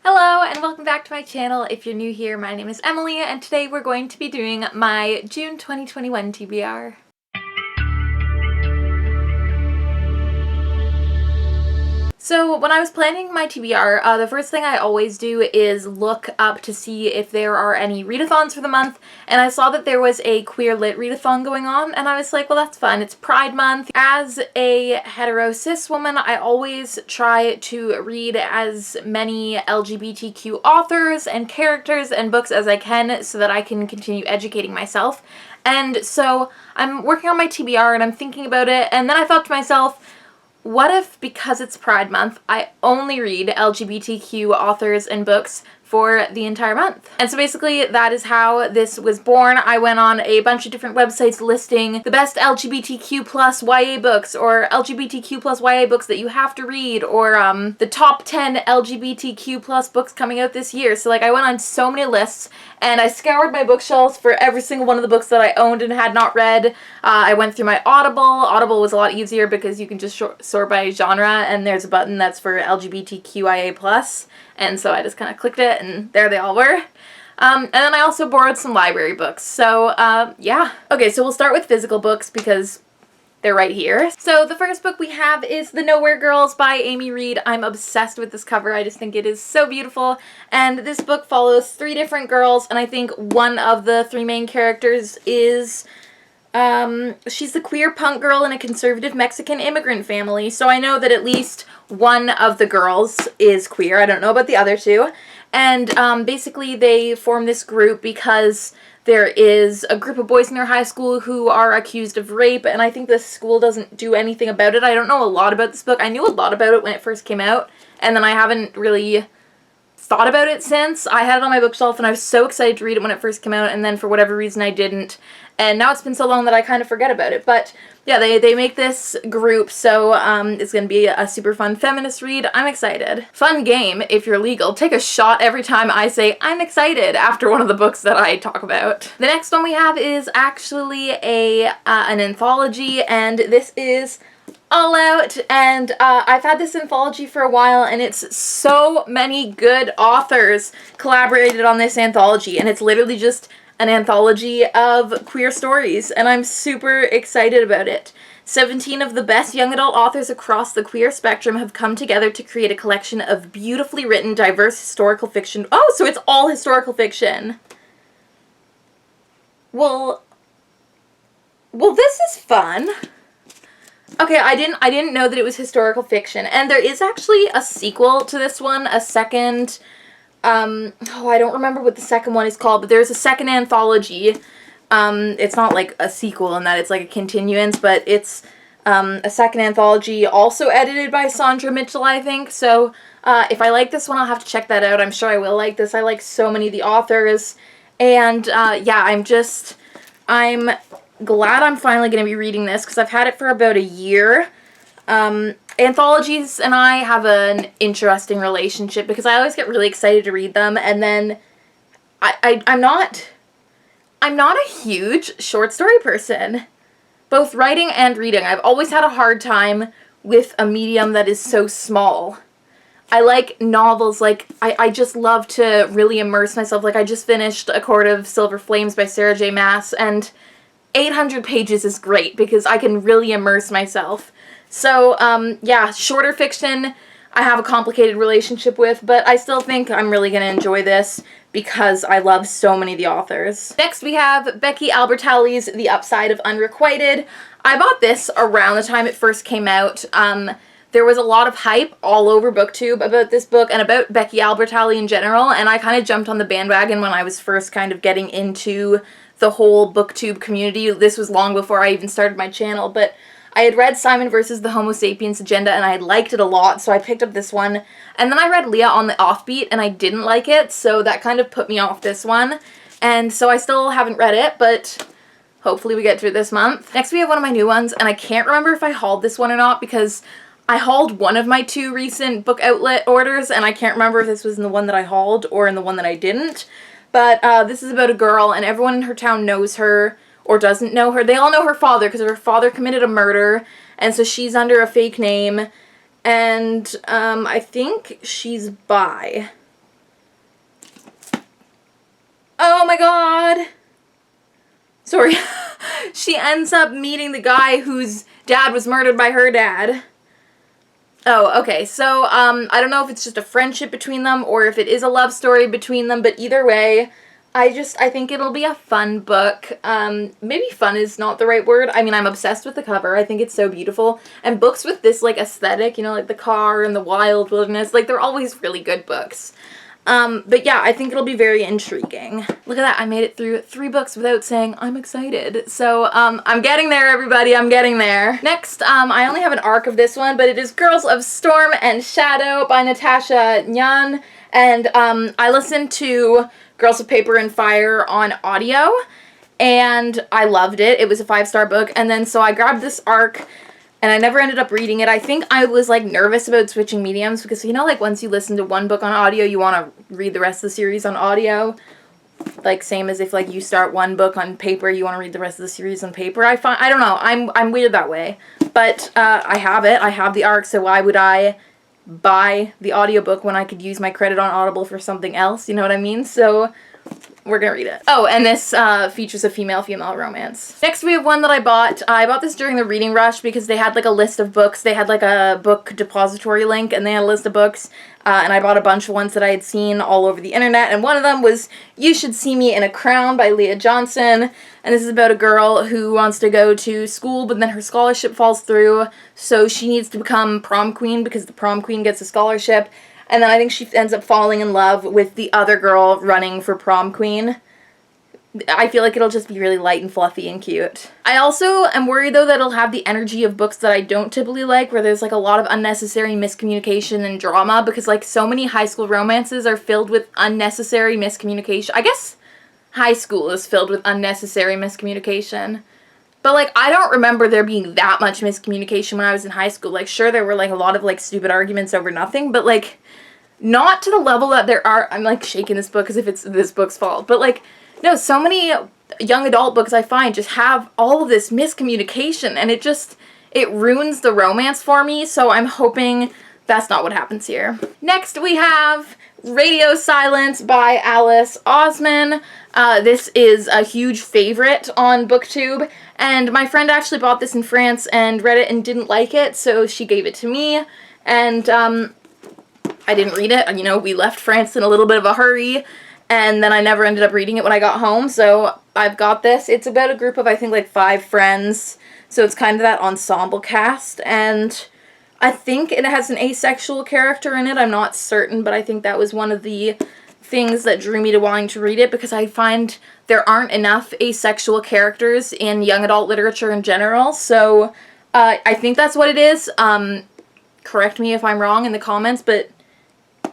Hello and welcome back to my channel. If you're new here, my name is Emily and today we're going to be doing my June 2021 TBR. So when I was planning my TBR, the first thing I always do is look up to see if there are any readathons for the month, and I saw that there was a queer lit readathon going on, and I was like, well, that's fun. It's Pride Month. As a hetero cis woman, I always try to read as many LGBTQ authors and characters and books as I can so that I can continue educating myself. And so I'm working on my TBR and I'm thinking about it, and then I thought to myself, what if, because it's Pride Month, I only read LGBTQ authors and books for the entire month? And so basically that is how this was born. I went on a bunch of different websites listing the best LGBTQ plus YA books, or LGBTQ plus YA books that you have to read, or the top 10 LGBTQ plus books coming out this year. So like I went on so many lists and I scoured my bookshelves for every single one of the books that I owned and had not read. I went through my Audible. Audible was a lot easier because you can just sort by genre, and there's a button that's for LGBTQIA+, and so I just kind of clicked it and there they all were. And then I also borrowed some library books, so yeah. Okay, so we'll start with physical books because they're right here. So the first book we have is The Nowhere Girls by Amy Reed. I'm obsessed with this cover. I just think it is so beautiful. And this book follows three different girls, and I think one of the three main characters is she's the queer punk girl in a conservative Mexican immigrant family. So I know that at least one of the girls is queer. I don't know about the other two. And basically they form this group because there is a group of boys in their high school who are accused of rape, and I think the school doesn't do anything about it. I don't know a lot about this book. I knew a lot about it when it first came out, and then I haven't really thought about it since. I had it on my bookshelf and I was so excited to read it when it first came out, and then for whatever reason I didn't. And now it's been so long that I kind of forget about it. But yeah, they make this group, so it's going to be a super fun feminist read. I'm excited. Fun game, if you're legal. Take a shot every time I say I'm excited after one of the books that I talk about. The next one we have is actually an anthology, and this is All Out, and I've had this anthology for a while, and it's so many good authors collaborated on this anthology, and it's literally just an anthology of queer stories, and I'm super excited about it. 17 of the best young adult authors across the queer spectrum have come together to create a collection of beautifully written, diverse historical fiction. Oh, so it's all historical fiction. Well, this is fun. Okay, I didn't know that it was historical fiction, and there is actually a sequel to this one, a second, I don't remember what the second one is called, but there's a second anthology. It's not like a sequel in that it's like a continuance, but it's a second anthology also edited by Sandra Mitchell, I think. So if I like this one, I'll have to check that out. I'm sure I will like this. I like so many of the authors, and yeah, I'm glad I'm finally going to be reading this because I've had it for about a year. Anthologies and I have an interesting relationship because I always get really excited to read them, and then I'm not a huge short story person. Both writing and reading, I've always had a hard time with a medium that is so small. I like novels, like, I just love to really immerse myself. Like, I just finished A Court of Silver Flames by Sarah J. Maas, and 800 pages is great because I can really immerse myself. So, yeah, shorter fiction I have a complicated relationship with, but I still think I'm really going to enjoy this because I love so many of the authors. Next we have Becky Albertalli's The Upside of Unrequited. I bought this around the time it first came out. There was a lot of hype all over BookTube about this book and about Becky Albertalli in general, and I kind of jumped on the bandwagon when I was first kind of getting into the whole BookTube community. This was long before I even started my channel, but I had read Simon vs. the Homo Sapiens Agenda and I had liked it a lot, so I picked up this one. And then I read Leah on the Offbeat and I didn't like it, so that kind of put me off this one. And so I still haven't read it, but hopefully we get through it this month. Next we have one of my new ones, and I can't remember if I hauled this one or not because I hauled one of my two recent book outlet orders, and I can't remember if this was in the one that I hauled or in the one that I didn't. But this is about a girl, and everyone in her town knows her or doesn't know her. They all know her father because her father committed a murder, and so she's under a fake name, and I think she's bi. my god. Sorry. She ends up meeting the guy whose dad was murdered by her dad. Oh, okay, so, I don't know if it's just a friendship between them or if it is a love story between them, but either way, I think it'll be a fun book. Maybe fun is not the right word. I mean, I'm obsessed with the cover. I think it's so beautiful. And books with this, like, aesthetic, you know, like the car and the wild wilderness, like, they're always really good books. But yeah, I think it'll be very intriguing. Look at that, I made it through 3 books without saying I'm excited. So, I'm getting there, everybody, I'm getting there. Next, I only have an arc of this one, but it is Girls of Storm and Shadow by Natasha Nyan. And, I listened to Girls of Paper and Fire on audio, and I loved it. It was a 5-star book, and then so I grabbed this arc, and I never ended up reading it. I think I was, like, nervous about switching mediums because, you know, like, once you listen to one book on audio, you want to read the rest of the series on audio. Like, same as if, like, you start one book on paper, you want to read the rest of the series on paper. I don't know. I'm weird that way. But, I have it. I have the arc, so why would I buy the audiobook when I could use my credit on Audible for something else? You know what I mean? So we're gonna read it. Oh, and this features a female-female romance. Next we have one that I bought. I bought this during the reading rush because they had like a list of books. They had like a book depository link and they had a list of books. And I bought a bunch of ones that I had seen all over the internet. And one of them was You Should See Me in a Crown by Leah Johnson. And this is about a girl who wants to go to school, but then her scholarship falls through. So she needs to become prom queen because the prom queen gets a scholarship. And then I think she ends up falling in love with the other girl running for prom queen. I feel like it'll just be really light and fluffy and cute. I also am worried though that it'll have the energy of books that I don't typically like, where there's like a lot of unnecessary miscommunication and drama, because like so many high school romances are filled with unnecessary miscommunication. I guess high school is filled with unnecessary miscommunication. But, like, I don't remember there being that much miscommunication when I was in high school. Like, sure, there were, like, a lot of, like, stupid arguments over nothing, but, like, not to the level that there are. I'm, like, shaking this book as if it's this book's fault. But, like, no, so many young adult books I find just have all of this miscommunication, and it ruins the romance for me, so I'm hoping that's not what happens here. Next, we have Radio Silence by Alice Osman. This is a huge favorite on BookTube, and my friend actually bought this in France and read it and didn't like it, so she gave it to me, and I didn't read it. You know, we left France in a little bit of a hurry, and then I never ended up reading it when I got home, so I've got this. It's about a group of, I think, like 5 friends, so it's kind of that ensemble cast, and I think it has an asexual character in it. I'm not certain, but I think that was one of the things that drew me to wanting to read it, because I find there aren't enough asexual characters in young adult literature in general, so I think that's what it is. Correct me if I'm wrong in the comments, but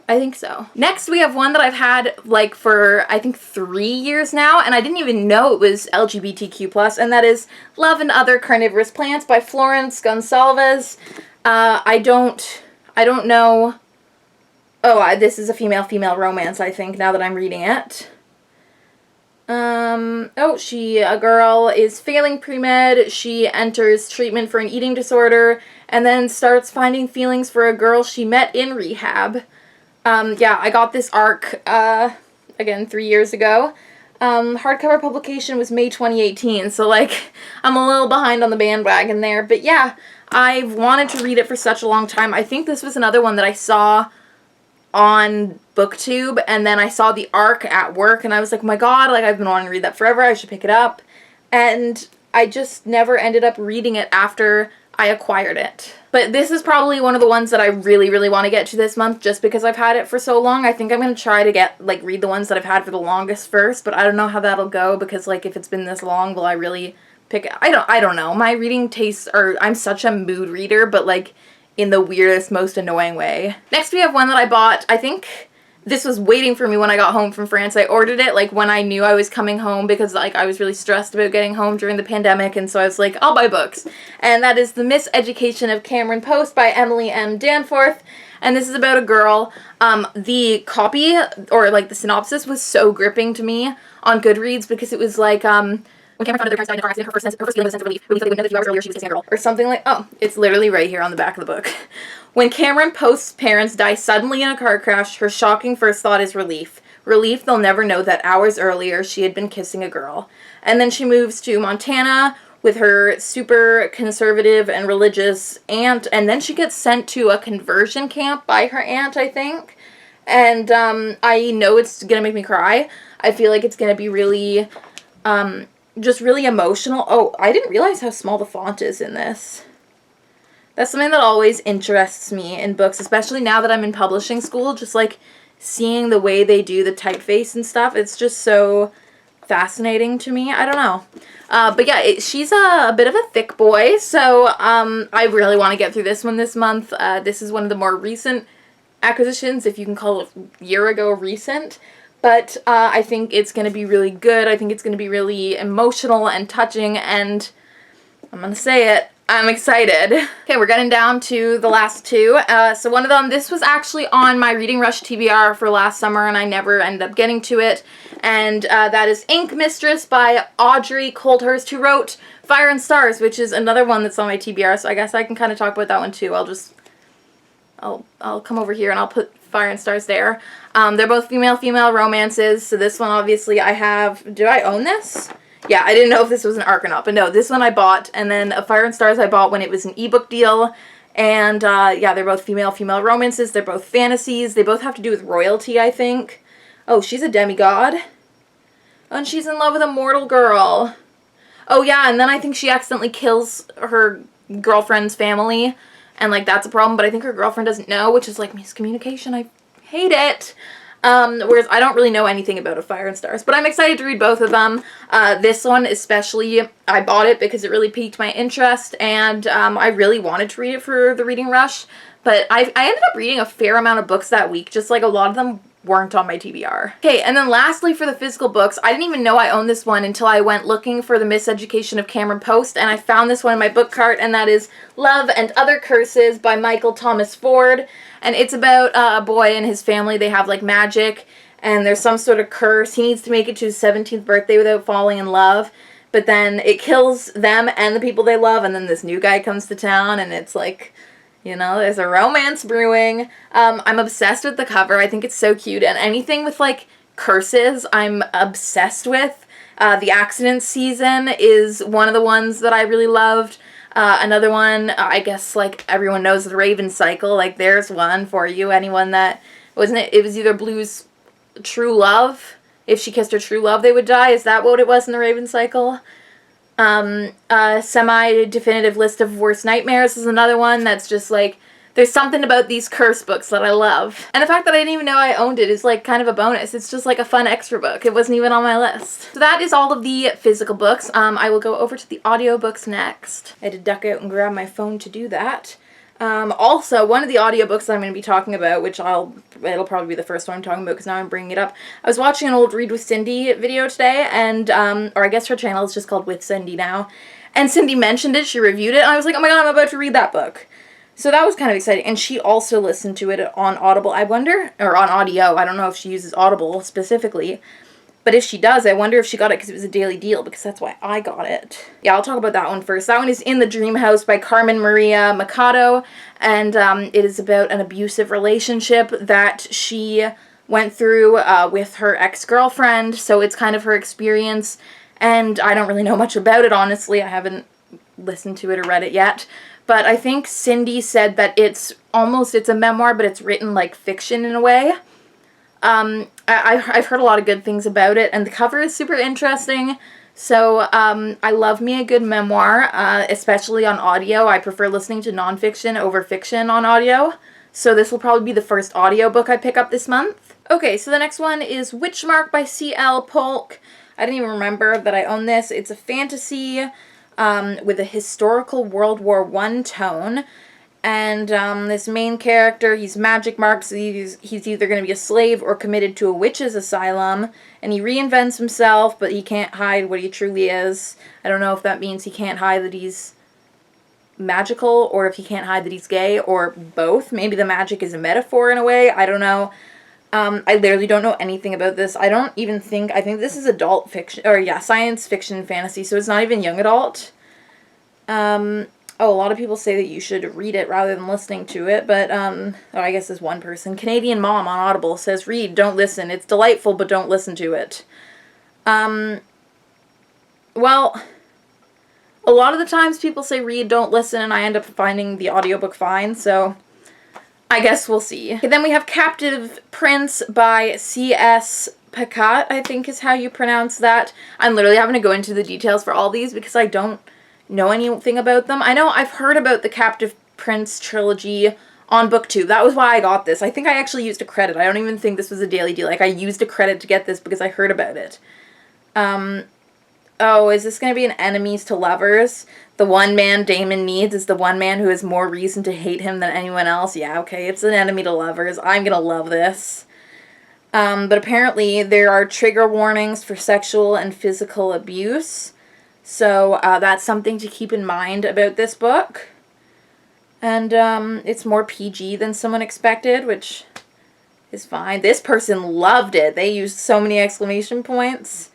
I think so. Next, we have one that I've had, like, for, I think, 3 years now, and I didn't even know it was LGBTQ+, and that is Love and Other Carnivorous Plants by Florence Gonçalves. I don't know. Oh, this is a female-female romance, I think, now that I'm reading it. A girl is failing pre-med, she enters treatment for an eating disorder, and then starts finding feelings for a girl she met in rehab. Yeah, I got this arc, again, 3 years ago. Hardcover publication was May 2018, so, like, I'm a little behind on the bandwagon there, but yeah, I've wanted to read it for such a long time. I think this was another one that I saw on BookTube, and then I saw the arc at work, and I was like, oh my god, like, I've been wanting to read that forever, I should pick it up, and I just never ended up reading it after I acquired it. But this is probably one of the ones that I really, really want to get to this month, just because I've had it for so long. I think I'm going to try to read the ones that I've had for the longest first, but I don't know how that'll go, because, like, if it's been this long, will I really pick it? I don't know. My reading tastes are, I'm such a mood reader, but, like, in the weirdest, most annoying way. Next, we have one that I bought. I think this was waiting for me when I got home from France. I ordered it, like, when I knew I was coming home, because, like, I was really stressed about getting home during the pandemic, and so I was like, I'll buy books. And that is The Miseducation of Cameron Post by Emily M. Danforth. And this is about a girl. The copy, or, like, the synopsis was so gripping to me on Goodreads, because it was like, when Cameron found out their parents died in a car accident, her first feeling was a sense of relief. Relief that they would know that a few hours earlier she was kissing a girl. Or something like, oh, it's literally right here on the back of the book. When Cameron Post's parents die suddenly in a car crash, her shocking first thought is relief. Relief, they'll never know that hours earlier she had been kissing a girl. And then she moves to Montana with her super conservative and religious aunt, and then she gets sent to a conversion camp by her aunt, I think. And I know it's gonna make me cry. I feel like it's gonna be really, just really emotional. Oh, I didn't realize how small the font is in this. That's something that always interests me in books, especially now that I'm in publishing school, just like seeing the way they do the typeface and stuff. It's just so fascinating to me. I don't know. But yeah, she's a bit of a thick boy, so I really want to get through this one this month. This is one of the more recent acquisitions, if you can call it a year ago recent. But I think it's going to be really good. I think it's going to be really emotional and touching, and I'm going to say it, I'm excited. Okay, we're getting down to the last two. So one of them, this was actually on my Reading Rush TBR for last summer, and I never ended up getting to it. And that is Ink Mistress by Audrey Coldhurst, who wrote Fire and Stars, which is another one that's on my TBR, so I guess I can kind of talk about that one too. I'll come over here and I'll put Fire and Stars there. They're both female romances, so this one obviously I have. Do I own this? Yeah, I didn't know if this was an ARC or not, but no, this one I bought, and then a Fire and Stars I bought when it was an ebook deal, and yeah, they're both female romances, they're both fantasies, they both have to do with royalty, I think. Oh, she's a demigod. And she's in love with a mortal girl. Oh yeah, and then I think she accidentally kills her girlfriend's family, and like that's a problem, but I think her girlfriend doesn't know, which is like miscommunication. I hate it. Whereas I don't really know anything about A Fire and Stars, but I'm excited to read both of them. This one especially, I bought it because it really piqued my interest, and I really wanted to read it for the Reading Rush, but I ended up reading a fair amount of books that week, just like a lot of them weren't on my TBR. Okay, and then lastly for the physical books, I didn't even know I owned this one until I went looking for The Miseducation of Cameron Post, and I found this one in my book cart, and that is Love and Other Curses by Michael Thomas Ford. And it's about a boy and his family. They have like magic, and there's some sort of curse. He needs to make it to his 17th birthday without falling in love, but then it kills them and the people they love, and then this new guy comes to town, and it's like, you know, there's a romance brewing. I'm obsessed with the cover. I think it's so cute, and anything with like curses I'm obsessed with. The Accident Season is one of the ones that I really loved. Another one, I guess, like, everyone knows the Raven Cycle. Like, there's one for you. Anyone that, wasn't it? It was either Blue's True Love. If she kissed her true love, they would die. Is that what it was in the Raven Cycle? A semi-definitive list of worst nightmares is another one that's just, like, there's something about these curse books that I love. And the fact that I didn't even know I owned it is like kind of a bonus. It's just like a fun extra book. It wasn't even on my list. So that is all of the physical books. I will go over to the audiobooks next. I had to duck out and grab my phone to do that. Also, one of the audiobooks that I'm going to be talking about, which it'll probably be the first one I'm talking about because now I'm bringing it up. I was watching an old Read with Cindy video today, and, or I guess her channel is just called With Cindy now. And Cindy mentioned it, she reviewed it, and I was like, oh my god, I'm about to read that book. So that was kind of exciting, and she also listened to it on Audible, I wonder, or on audio. I don't know if she uses Audible specifically, but if she does, I wonder if she got it because it was a daily deal, because that's why I got it. Yeah, I'll talk about that one first. That one is In the Dream House by Carmen Maria Machado, and it is about an abusive relationship that she went through with her ex-girlfriend, so it's kind of her experience, and I don't really know much about it, honestly. I haven't listened to it or read it yet. But I think Cindy said that it's a memoir, but it's written like fiction in a way. I've heard a lot of good things about it, and the cover is super interesting. So I love me a good memoir, especially on audio. I prefer listening to nonfiction over fiction on audio. So this will probably be the first audiobook I pick up this month. Okay, so the next one is Witchmark by C.L. Polk. I didn't even remember that I own this. It's a fantasy with a historical World War I tone, and this main character, he's magic marked, so he's either going to be a slave or committed to a witch's asylum, and he reinvents himself, but he can't hide what he truly is. I don't know if that means he can't hide that he's magical, or if he can't hide that he's gay, or both. Maybe the magic is a metaphor in a way, I don't know. I literally don't know anything about this. I think this is adult fiction, or yeah, science fiction fantasy, so it's not even young adult. Oh, a lot of people say that you should read it rather than listening to it, but, oh, I guess there's one person. Canadian Mom on Audible says, read, don't listen. It's delightful, but don't listen to it. Well, a lot of the times people say read, don't listen, and I end up finding the audiobook fine, so I guess we'll see. Okay, then we have Captive Prince by C.S. Pacat, I think is how you pronounce that. I'm literally having to go into the details for all these because I don't know anything about them. I know I've heard about the Captive Prince trilogy on BookTube. That was why I got this. I think I actually used a credit. I don't even think this was a daily deal. Like, I used a credit to get this because I heard about it. Oh, is this going to be an enemies to lovers? The one man Damon needs is the one man who has more reason to hate him than anyone else. Yeah, okay, it's an enemy to lovers. I'm going to love this. But apparently there are trigger warnings for sexual and physical abuse. So that's something to keep in mind about this book. And it's more PG than someone expected, which is fine. This person loved it. They used so many exclamation points.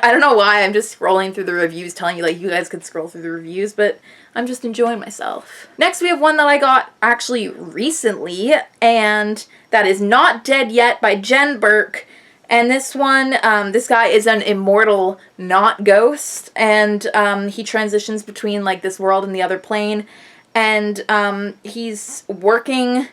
I don't know why, I'm just scrolling through the reviews telling you, like, you guys could scroll through the reviews, but I'm just enjoying myself. Next we have one that I got actually recently, and that is Not Dead Yet by Jen Burke. And this one, this guy is an immortal not ghost, and he transitions between, like, this world and the other plane, and he's working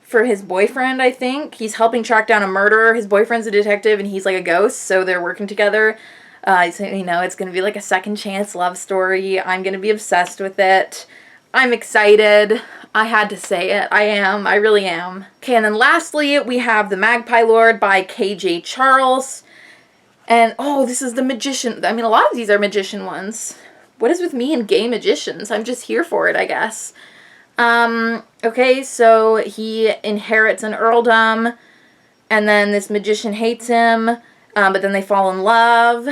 for his boyfriend, I think. He's helping track down a murderer. His boyfriend's a detective, and he's like a ghost, so they're working together. So, you know, it's going to be like a second chance love story. I'm going to be obsessed with it. I'm excited. I had to say it. I am. I really am. Okay, and then lastly, we have The Magpie Lord by K.J. Charles. And, oh, this is the magician. I mean, a lot of these are magician ones. What is with me and gay magicians? I'm just here for it, I guess. Okay, so he inherits an earldom, and then this magician hates him, but then they fall in love.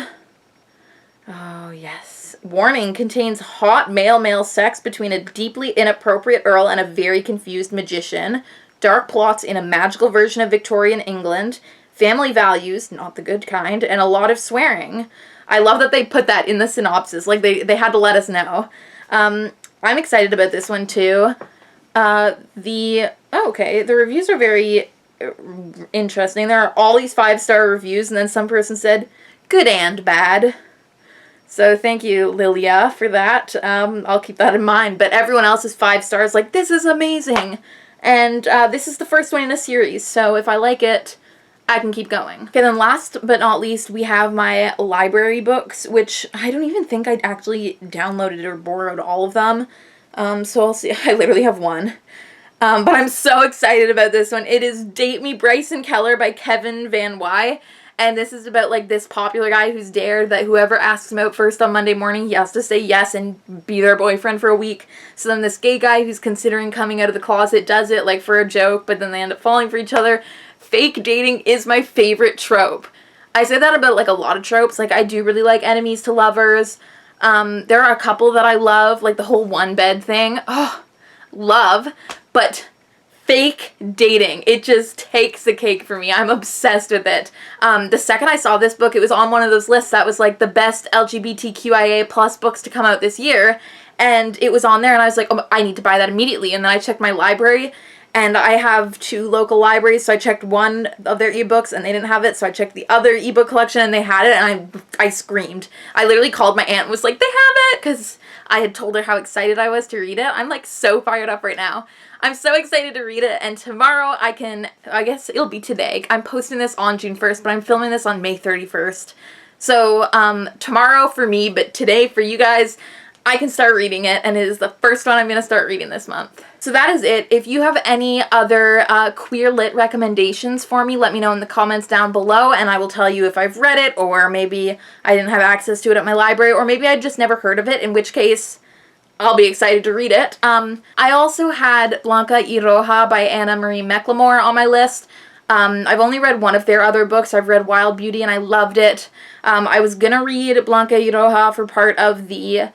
Oh, yes. Warning, contains hot male-male sex between a deeply inappropriate earl and a very confused magician. Dark plots in a magical version of Victorian England. Family values, not the good kind, and a lot of swearing. I love that they put that in the synopsis. Like, they had to let us know. I'm excited about this one, too. Okay, the reviews are very interesting. There are all these 5-star reviews, and then some person said, good and bad. So thank you, Lilia, for that. I'll keep that in mind. But everyone else is 5 stars, like, this is amazing. And this is the first one in a series, so if I like it, I can keep going. Okay, then last but not least, we have my library books, which I don't even think I'd actually downloaded or borrowed all of them. So I'll see. I literally have one. But I'm so excited about this one. It is Date Me Bryson Keller by Kevin Van Wy. And this is about, like, this popular guy who's dared that whoever asks him out first on Monday morning, he has to say yes and be their boyfriend for a week. So then this gay guy who's considering coming out of the closet does it, like, for a joke, but then they end up falling for each other. Fake dating is my favorite trope. I say that about, like, a lot of tropes. Like, I do really like enemies to lovers. There are a couple that I love, like the whole one bed thing. Oh, love. But fake dating, it just takes the cake for me. I'm obsessed with it. The second I saw this book, it was on one of those lists that was like the best LGBTQIA plus books to come out this year. And it was on there and I was like, oh, I need to buy that immediately. And then I checked my library. And I have 2 local libraries, so I checked one of their ebooks and they didn't have it, so I checked the other ebook collection and they had it, and I screamed. I literally called my aunt and was like, they have it! Because I had told her how excited I was to read it. I'm like so fired up right now. I'm so excited to read it, and tomorrow I guess it'll be today. I'm posting this on June 1st, but I'm filming this on May 31st. So, tomorrow for me, but today for you guys, I can start reading it, and it is the first one I'm going to start reading this month. So that is it. If you have any other queer lit recommendations for me, let me know in the comments down below, and I will tell you if I've read it, or maybe I didn't have access to it at my library, or maybe I just never heard of it, in which case I'll be excited to read it. I also had Blanca y Roja by Anna Marie McLemore on my list. I've only read one of their other books. I've read Wild Beauty, and I loved it. I was gonna read Blanca y Roja for part of the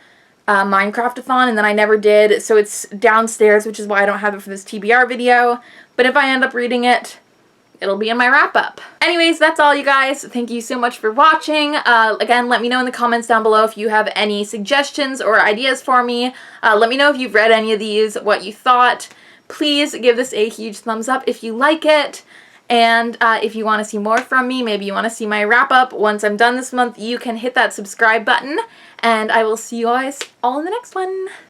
Minecraft-a-thon, and then I never did, so it's downstairs, which is why I don't have it for this TBR video. But if I end up reading it, it'll be in my wrap-up. Anyways, that's all, you guys. Thank you so much for watching. Again, let me know in the comments down below if you have any suggestions or ideas for me. Let me know if you've read any of these, what you thought. Please give this a huge thumbs up if you like it. And if you want to see more from me, maybe you want to see my wrap-up once I'm done this month, you can hit that subscribe button. And I will see you guys all in the next one.